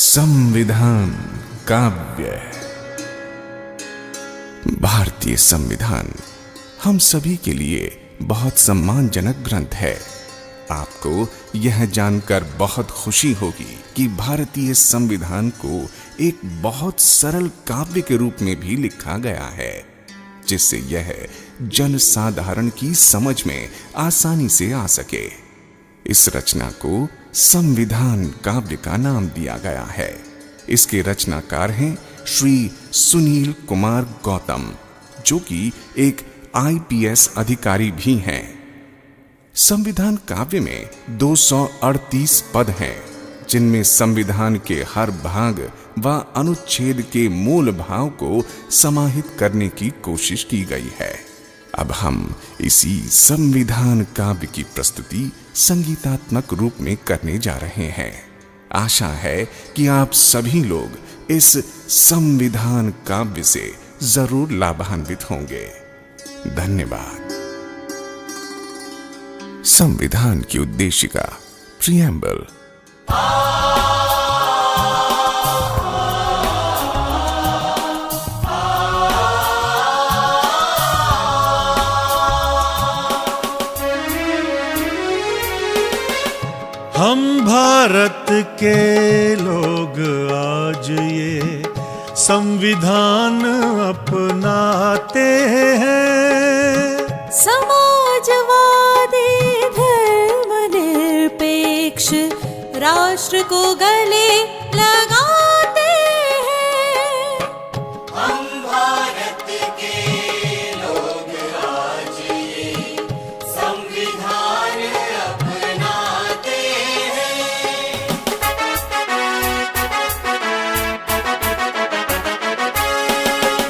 संविधान काव्य। भारतीय संविधान हम सभी के लिए बहुत सम्मानजनक ग्रंथ है। आपको यह जानकर बहुत खुशी होगी कि भारतीय संविधान को एक बहुत सरल काव्य के रूप में भी लिखा गया है, जिससे यह जनसाधारण की समझ में आसानी से आ सके। इस रचना को संविधान काव्य का नाम दिया गया है। इसके रचनाकार हैं श्री सुनील कुमार गौतम, जो कि एक IPS अधिकारी भी हैं। संविधान काव्य में 238 पद हैं, जिनमें संविधान के हर भाग व अनुच्छेद के मूल भाव को समाहित करने की कोशिश की गई है। अब हम इसी संविधान काव्य की प्रस्तुति संगीतात्मक रूप में करने जा रहे हैं। आशा है कि आप सभी लोग इस संविधान काव्य से जरूर लाभान्वित होंगे। धन्यवाद। संविधान की उद्देशिका, प्रिएम्बल। हम भारत के लोग आज ये संविधान अपनाते हैं। समाजवादी धर्मनिरपेक्ष राष्ट्र को गले लगाते हैं। हम भारत के लोग आज ये संविधान अपनाते हैं।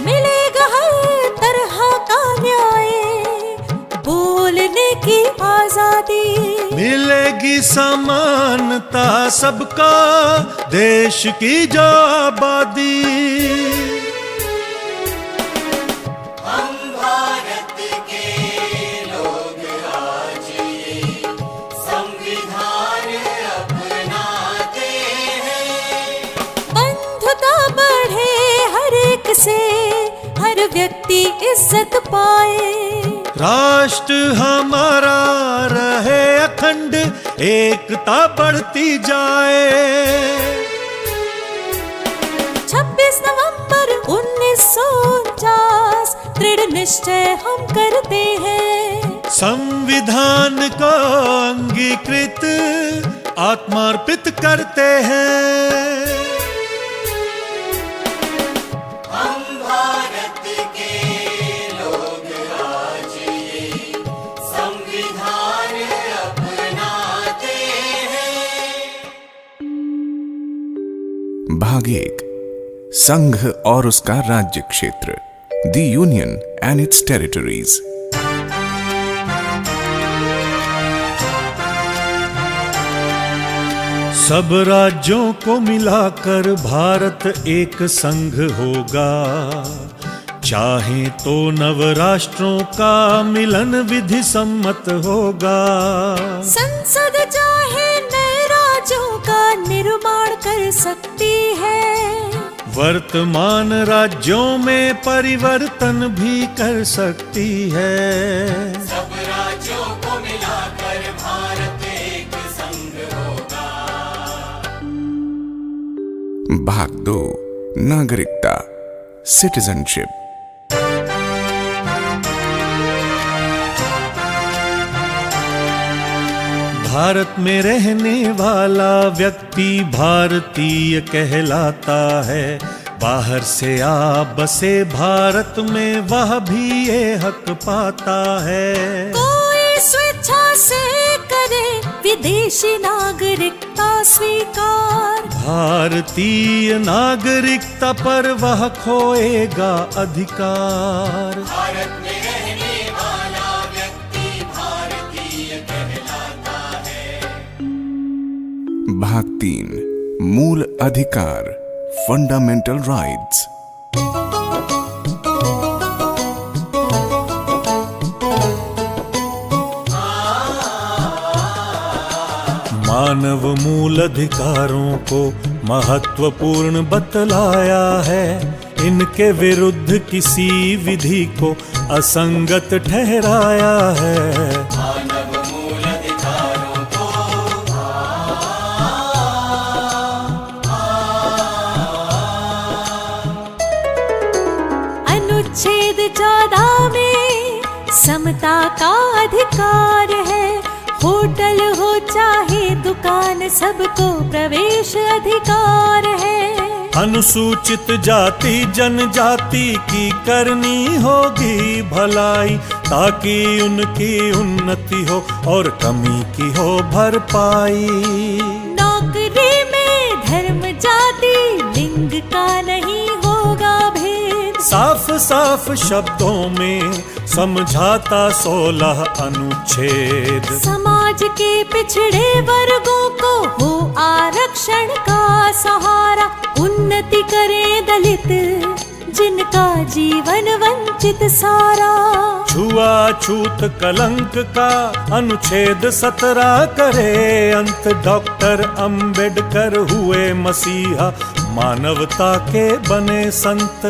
मिलेगा हर तरह का न्याय, बोलने की आजादी, मिलेगी समानता सबका, देश की जो आबादी। हम भारत के लोग आज ये संविधान अपनाते हैं। बंधुता बढ़े हर एक से, हर व्यक्ति इज्जत पाए। राष्ट्र हमारा रहे अखंड, एकता बढ़ती जाए। 26 नवंबर 1949 दृढ़ निश्चय हम करते हैं। संविधान को अंगीकृत आत्मार्पित करते हैं। हम भारत के लोग आज ये संविधान अपनाते हैं। भाग 1, संघ और उसका राज्य क्षेत्र, the union and it's territories. सब राज्यों को मिलाकर भारत एक संघ होगा। चाहे तो नव राष्ट्रों का मिलन विधि सम्मत होगा। संसद चाहे नए राज्यों का निर्माण कर सकती है। वर्तमान राज्यों में परिवर्तन भी कर सकती है। सब राज्यों को मिलाकर भारत एक संघ होगा। भाग 2, नागरिकता, सिटीजनशिप। भारत में रहने वाला व्यक्ति भारतीय कहलाता है। बाहर से आ बसे भारत में वह भी ये हक पाता है। कोई स्वेच्छा से करे विदेशी नागरिकता स्वीकार, भारतीय नागरिकता पर वह खोएगा अधिकार। भारत में रहने वाला व्यक्ति भारतीय कहलाता है। भाग 3, मूल अधिकार, फंडामेंटल राइट्स। मानव मूल अधिकारों को महत्वपूर्ण बतलाया है। इनके विरुद्ध किसी विधि को असंगत ठहराया है। मानव मूल अधिकारों को अनुच्छेद 14 में समता का अधिकार है। होटल हो चाहे दुकान, सबको प्रवेश अधिकार है। अनुसूचित जाति जनजाति की करनी होगी भलाई, ताकि उनकी उन्नति हो और कमी की हो भरपाई। नौकरी में धर्म जाति लिंग का नहीं होगा भेद। साफ साफ शब्दों में समझाता 16 अनुच्छेद। समाज के पिछड़े वर्गों को हो आरक्षण का सहारा। उन्नति करे दलित जिनका जीवन वंचित सारा। छुआछूत कलंक का अनुच्छेद 17 करे अंत। डॉक्टर अंबेडकर हुए मसीहा, मानवता के बने संत।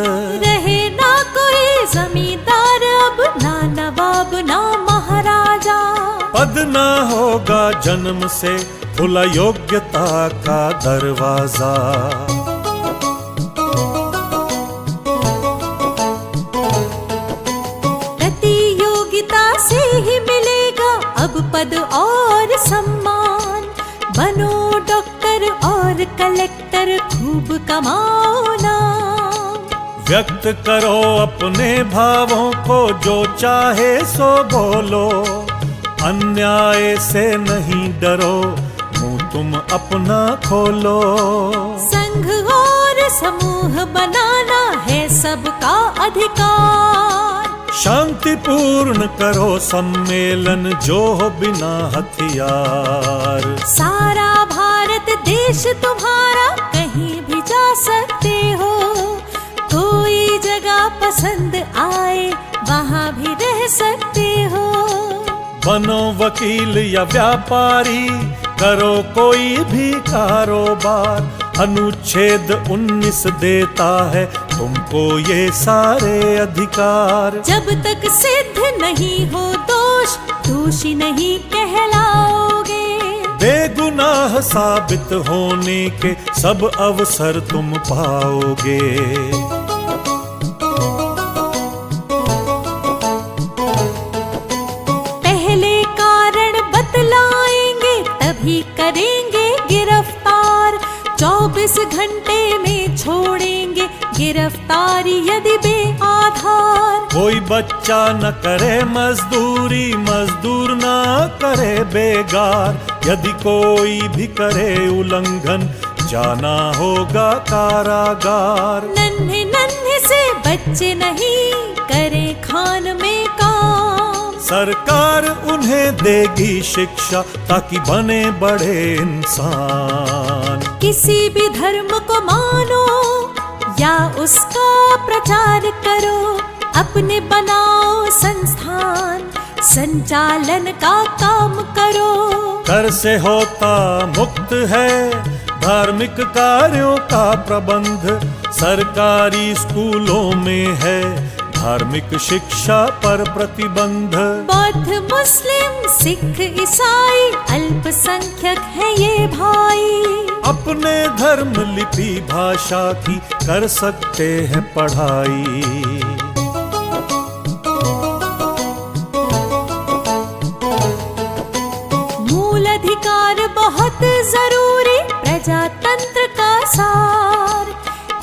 रहे ना कोई जमींदार अब, ना नवाब ना महाराजा। पद ना होगा जन्म से खुला योग्यता का दरवाजा। प्रतियोगिता से ही मिलेगा अब पद और सम्मान। बनो डॉक्टर और कलेक्टर, खूब कमाओ नाम। व्यक्त करो अपने भावों को, जो चाहे सो बोलो। अन्याय से नहीं डरो, मुंह तुम अपना खोलो। संघ और समूह बनाना है सबका अधिकार। शांतिपूर्ण करो सम्मेलन, जो हो बिना हथियार। सारा भारत देश तुम्हारा, कहीं भी जा सकते हो। कोई जगह पसंद आए वहाँ भी रह सकते हो। बनो वकील या व्यापारी, करो कोई भी कारोबार। अनुच्छेद 19 देता है तुमको ये सारे अधिकार। जब तक सिद्ध नहीं हो दोष, दोषी नहीं कहलाओगे। बेगुनाह साबित होने के सब अवसर तुम पाओगे। पहले कारण बतलाएंगे, तभी करेंगे गिरफ्तार। 24 घंटे में छोड़ेंगे गिरफ्तारी यदि बेआधार। कोई बच्चा न करे मजदूरी, मजदूर न करे बेगार। यदि कोई भी करे उल्लंघन, जाना होगा कारागार। नन्हे नन्हे से बच्चे नहीं करें खान में काम। सरकार उन्हें देगी शिक्षा, ताकि बने बड़े इंसान। किसी भी धर्म को मानो या उसका प्रचार करो। अपने बनाओ संस्थान, संचालन का काम करो। कर से होता मुक्त है धार्मिक कार्यों का प्रबंध। सरकारी स्कूलों में है धार्मिक शिक्षा पर प्रतिबंध। बौद्ध मुस्लिम सिख ईसाई अल्पसंख्यक है ये भाई। अपने धर्म लिपि भाषा की कर सकते हैं पढ़ाई। मूल अधिकार बहुत जरूरी, प्रजातंत्र का सार।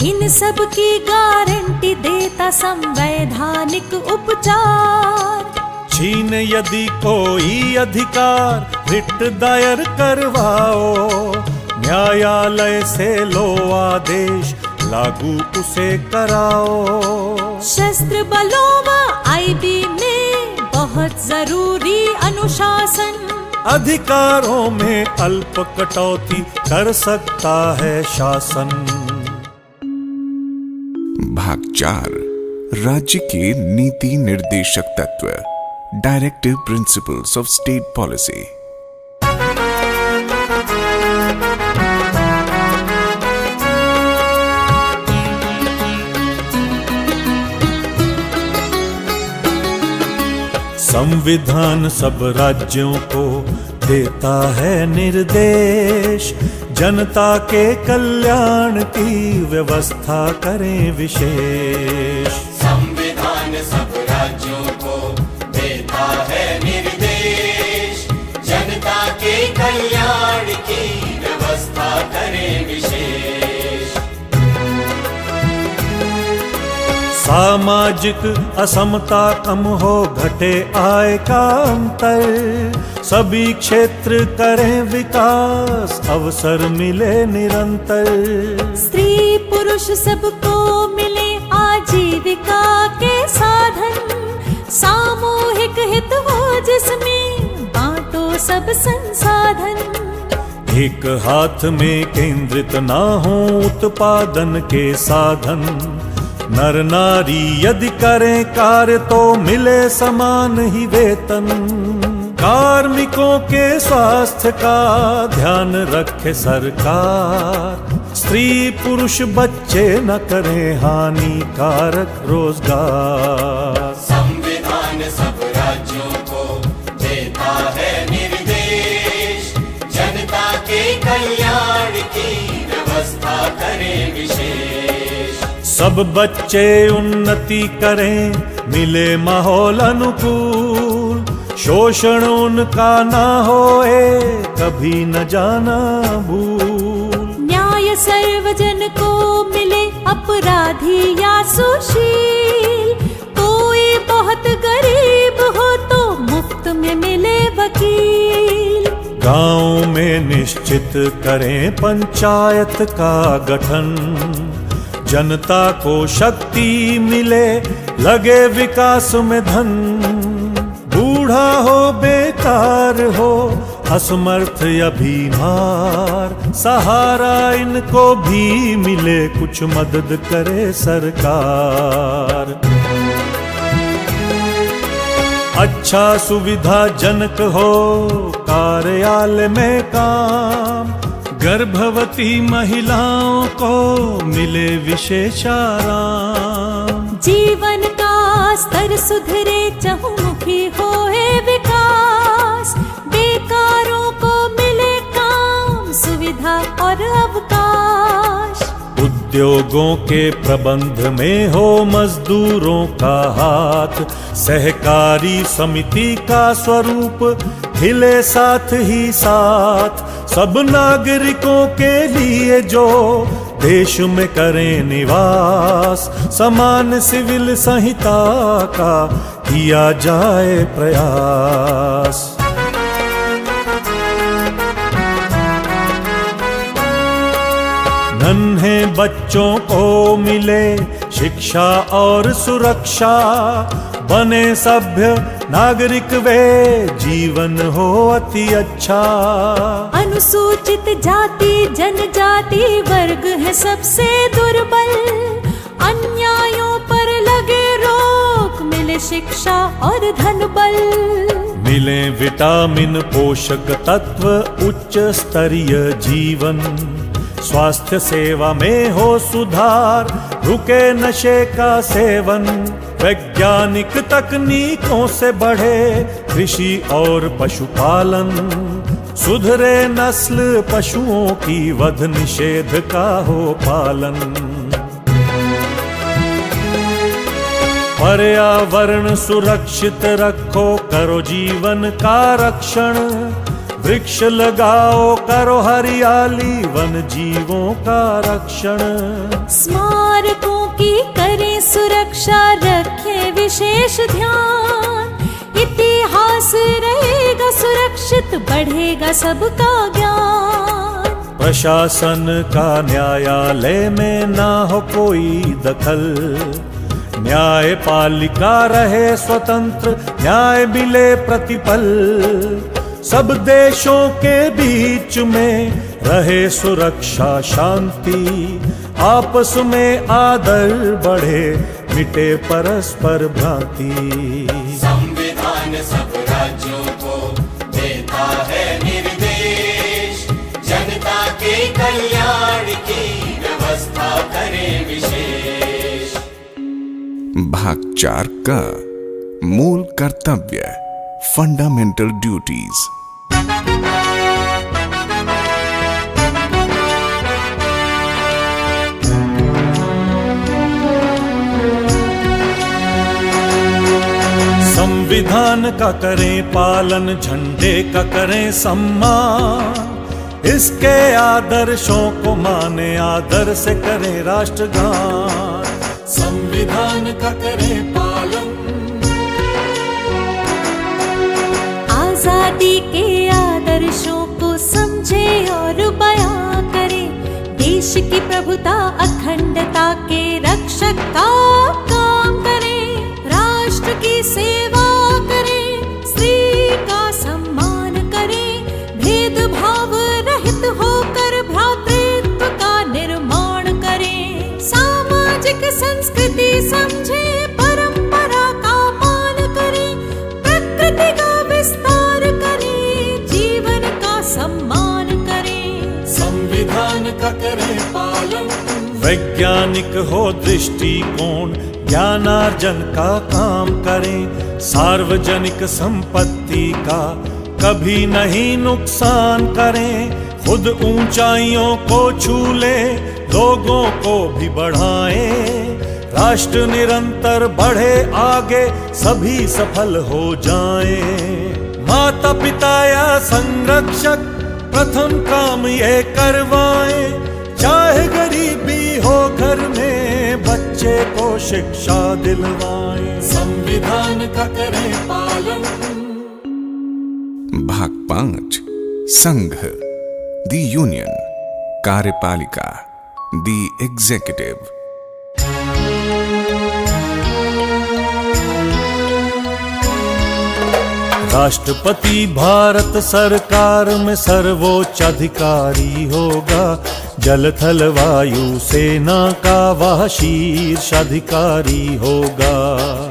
इन सब की गारंटी देता संवैधानिक उपचार। छीन यदि कोई अधिकार, रिट दायर करवाओ। न्यायालय से लो आदेश, लागू उसे कराओ। शस्त्र बलों व आईबी में बहुत जरूरी अनुशासन। अधिकारों में अल्प कटौती कर सकता है शासन। भाग 4 राज्य के नीति निर्देशक तत्व, directive principles of state policy. संविधान सब राज्यों को देता है निर्देश, जनता के कल्याण की व्यवस्था करें विशेष। संविधान सब राज्यों को देता है निर्देश, जनता के कल्याण की व्यवस्था करें विशेष। सामाजिक असमता कम हो, घटे आय का अंतर, सभी क्षेत्र करें विकास, अवसर मिले निरंतर। स्त्री पुरुष सबको मिले आजीविका के साधन, सामूहिक हित हो जिसमें बांटो सब संसाधन। एक हाथ में केंद्रित ना हो उत्पादन के साधन, नर नारी यदि करें कार्य तो मिले समान ही वेतन। कार्मिकों के स्वास्थ्य का ध्यान रखे सरकार, स्त्री पुरुष बच्चे न करें हानिकारक रोजगार। संविधान सब राज्यों को देता है निर्देश, जनता के कल्याण की व्यवस्था करें विशेष। सब बच्चे उन्नति करें, मिले माहौल अनुकूल, शोषण उनका ना होए, कभी न जाना भूल। न्याय सर्वजन को मिले, अपराधी या सुशील, कोई बहुत गरीब हो तो मुफ्त में मिले वकील। गांव में निश्चित करें पंचायत का गठन, जनता को शक्ति मिले, लगे विकास में धन। बूढ़ा हो बेकार हो, असमर्थ या बीमार, सहारा इनको भी मिले, कुछ मदद करे सरकार। अच्छा सुविधाजनक हो कार्यालय में काम, गर्भवती महिलाओं को मिले विशेष आराम। जीवन का स्तर सुधरे, चहुमुखी होए विकास, बेकारों को मिले काम, सुविधा और अवकाश। उद्योगों के प्रबंध में हो मजदूरों का हाथ, सहकारी समिति का स्वरूप हिले साथ ही साथ। सब नागरिकों के लिए जो देश में करें निवास, समान सिविल संहिता का किया जाए प्रयास। नन्हे बच्चों को मिले शिक्षा और सुरक्षा, बने सभ्य नागरिक वे, जीवन हो अति अच्छा। अनुसूचित जाति जनजाति वर्ग है सबसे दुर्बल, अन्यायों पर लगे रोक, मिले शिक्षा और धन बल। मिले विटामिन पोषक तत्व, उच्च स्तरीय जीवन, स्वास्थ्य सेवा में हो सुधार, रुके नशे का सेवन। वैज्ञानिक तकनीकों से बढ़े कृषि और पशुपालन, सुधरे नस्ल पशुओं की, वध निषेध का हो पालन। पर्यावरण सुरक्षित रखो, करो जीवन का रक्षण, वृक्ष लगाओ, करो हरियाली, वन जीवों का रक्षण। स्मारकों की करें सुरक्षा, रखें विशेष ध्यान, इतिहास रहेगा सुरक्षित, बढ़ेगा सबका ज्ञान। प्रशासन का न्यायालय में ना हो कोई दखल, न्यायपालिका रहे स्वतंत्र, न्याय मिले प्रतिपल। सब देशों के बीच में रहे सुरक्षा शांति, आपस में आदर बढ़े, मिटे परस्पर भ्रांति। संविधान सब राज्यों को देता है निर्देश, जनता के कल्याण की व्यवस्था करें विशेष। भाग 4 का मूल कर्तव्य। Fundamental duties. संविधान का करें पालन, झंडे का करें सम्मान, इसके आदर्शों को माने, आदर से करें राष्ट्रगान। संविधान का करें पालन, आजादी के आदर्शों को समझे और बयां करे, देश की प्रभुता अखंडता के रक्षक का काम करे, राष्ट्र की सेवा करे, स्त्री का सम्मान करे, भेदभाव रहित होकर भ्रातृत्व का निर्माण करे, सामाजिक संस्कृति समझे, परंपरा का मान करे, प्रकृति का विस्तार करे, जीवन का सम्मान करे। संविधान का करें पालन, वैज्ञानिक हो दृष्टिकोण, ज्ञानार्जन का काम करें, सार्वजनिक संपत्ति का कभी नहीं नुकसान करें, खुद ऊंचाइयों को छू ले, लोगों को भी बढ़ाएं, राष्ट्र निरंतर बढ़े आगे, सभी सफल हो जाएं। माता पिता या संरक्षक प्रथम काम ये करवाएं, चाहे गरीबी हो घर में, बच्चे को शिक्षा दिलवाएं। संविधान का करें पालन। भाग 5 संघ, द यूनियन, कार्यपालिका, द एग्जीक्यूटिव। राष्ट्रपति भारत सरकार में सर्वोच्च अधिकारी होगा, जल थल वायु सेना का वह शीर्ष अधिकारी होगा।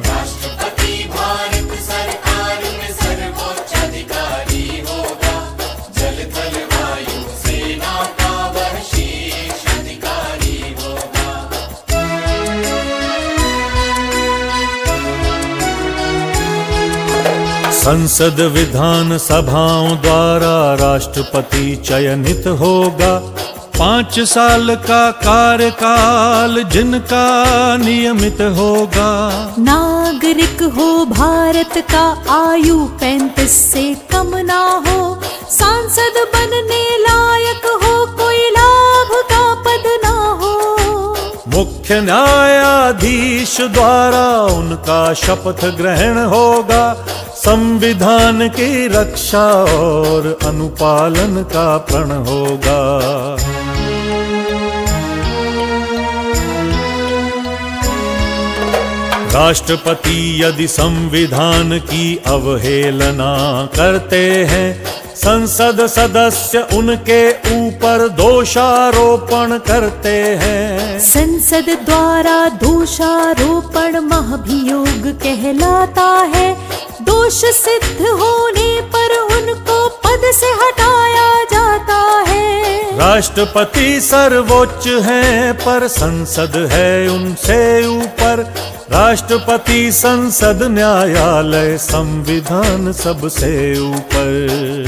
राष्ट्रपति भारत सरकार में सर्वोच्च अधिकारी होगा, जल थल वायु सेना का वह शीर्ष अधिकारी होगा। संसद विधान सभाओं द्वारा राष्ट्रपति चयनित होगा, 5 साल का कार्यकाल जिनका नियमित होगा। नागरिक हो भारत का, आयु 35 से कम ना हो, सांसद बनने लायक हो, कोई लाभ का पद ना हो। मुख्य न्यायाधीश द्वारा उनका शपथ ग्रहण होगा, संविधान की रक्षा और अनुपालन का प्रण होगा। राष्ट्रपति यदि संविधान की अवहेलना करते हैं, संसद सदस्य उनके ऊपर दोषारोपण करते हैं। संसद द्वारा दोषारोपण महाभियोग कहलाता है, दोष सिद्ध होने पर उनको पद से हटाया जाता है। राष्ट्रपति सर्वोच्च हैं पर संसद है उनसे ऊपर, राष्ट्रपति संसद न्यायालय संविधान सबसे ऊपर।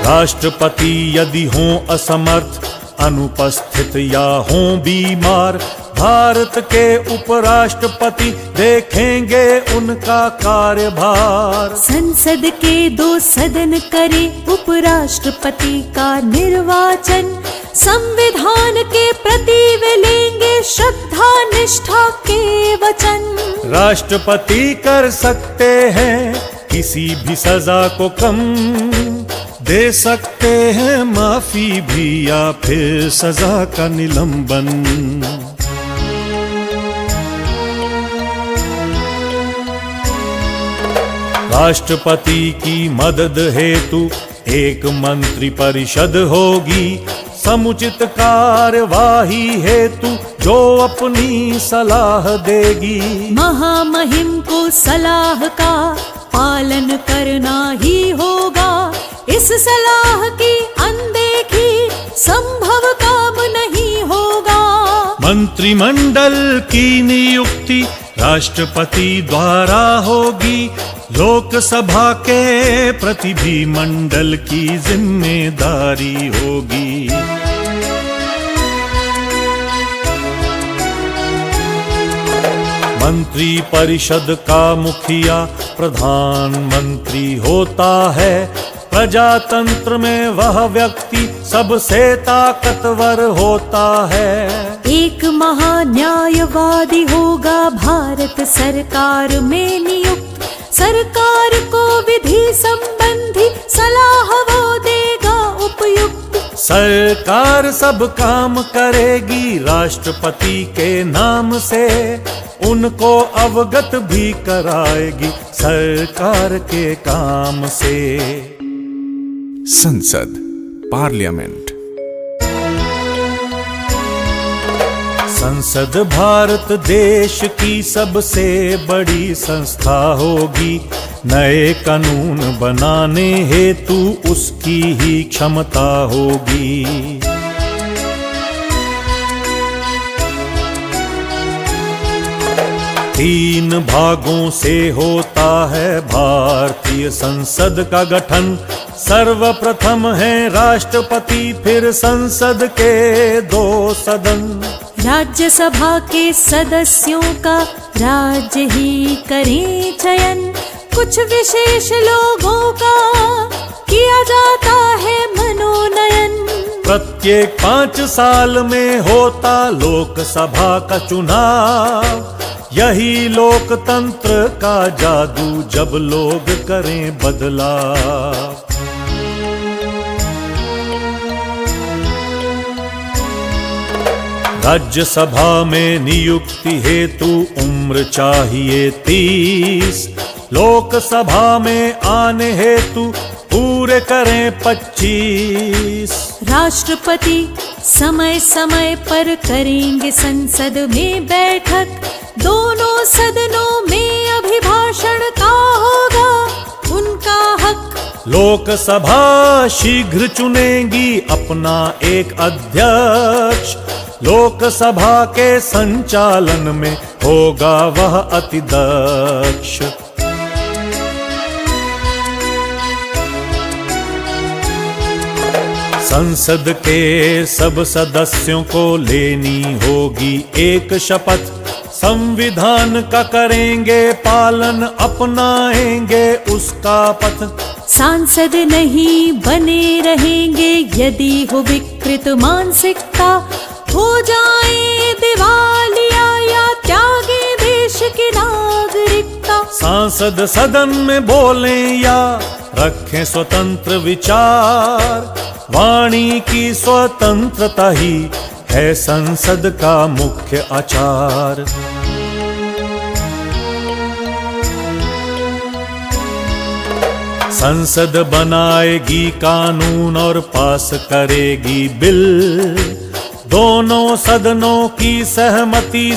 राष्ट्रपति यदि हों असमर्थ, अनुपस्थित या हों बीमार, भारत के उपराष्ट्रपति देखेंगे उनका कार्यभार। संसद के 2 सदन करे उपराष्ट्रपति का निर्वाचन, संविधान के प्रति वे लेंगे श्रद्धा निष्ठा के वचन। राष्ट्रपति कर सकते हैं किसी भी सजा को कम, दे सकते हैं माफी भी या फिर सजा का निलंबन। राष्ट्रपति की मदद हेतु एक मंत्री परिषद होगी, समुचित कार्यवाही हेतु जो अपनी सलाह देगी। महामहिम को सलाह का पालन करना ही होगा, इस सलाह की अनदेखी संभव काम नहीं होगा। मंत्री मंत्रिमंडल की नियुक्ति राष्ट्रपति द्वारा होगी। लोकसभा के प्रति भी मंडल की जिम्मेदारी होगी। मंत्री परिषद का मुखिया प्रधानमंत्री होता है। प्रजातंत्र में वह व्यक्ति सबसे ताकतवर होता है। एक महान्यायवादी होगा भारत सरकार में नियुक्त। सरकार को विधि संबंधी सलाह वो देगा उपयुक्त। सरकार सब काम करेगी राष्ट्रपति के नाम से। उनको अवगत भी कराएगी सरकार के काम से। संसद, पार्लियामेंट। संसद भारत देश की सबसे बड़ी संस्था होगी। नए कानून बनाने हेतु उसकी ही क्षमता होगी। तीन भागों से होता है भारतीय संसद का गठन। सर्वप्रथम है राष्ट्रपति, फिर संसद के 2 सदन। राज्यसभा के सदस्यों का राज्य ही करें चयन। कुछ विशेष लोगों का किया जाता है मनोनयन। प्रत्येक 5 साल में होता लोकसभा का चुनाव। यही लोकतंत्र का जादू, जब लोग करें बदलाव। राज्यसभा में नियुक्ति हेतु उम्र चाहिए 30। लोकसभा में आने हेतु पूरे करें 25। राष्ट्रपति समय समय पर करेंगे संसद में बैठक। दोनों सदनों में अभिभाषण का होगा उनका हक। लोकसभा शीघ्र चुनेगी अपना एक अध्यक्ष। लोकसभा के संचालन में होगा वह अति दक्ष। संसद के सब सदस्यों को लेनी होगी एक शपथ। संविधान का करेंगे पालन, अपनाएंगे उसका पथ। सांसद नहीं बने रहेंगे यदि हो विकृत मानसिकता। हो जाए दिवालिया या त्यागे देश की नागरिकता। सांसद सदन में बोलें या रखें स्वतंत्र विचार। वाणी की स्वतंत्रता ही है संसद का मुख्य आचार। संसद बनाएगी कानून और पास करेगी बिल। दोनों सदनों की सहमति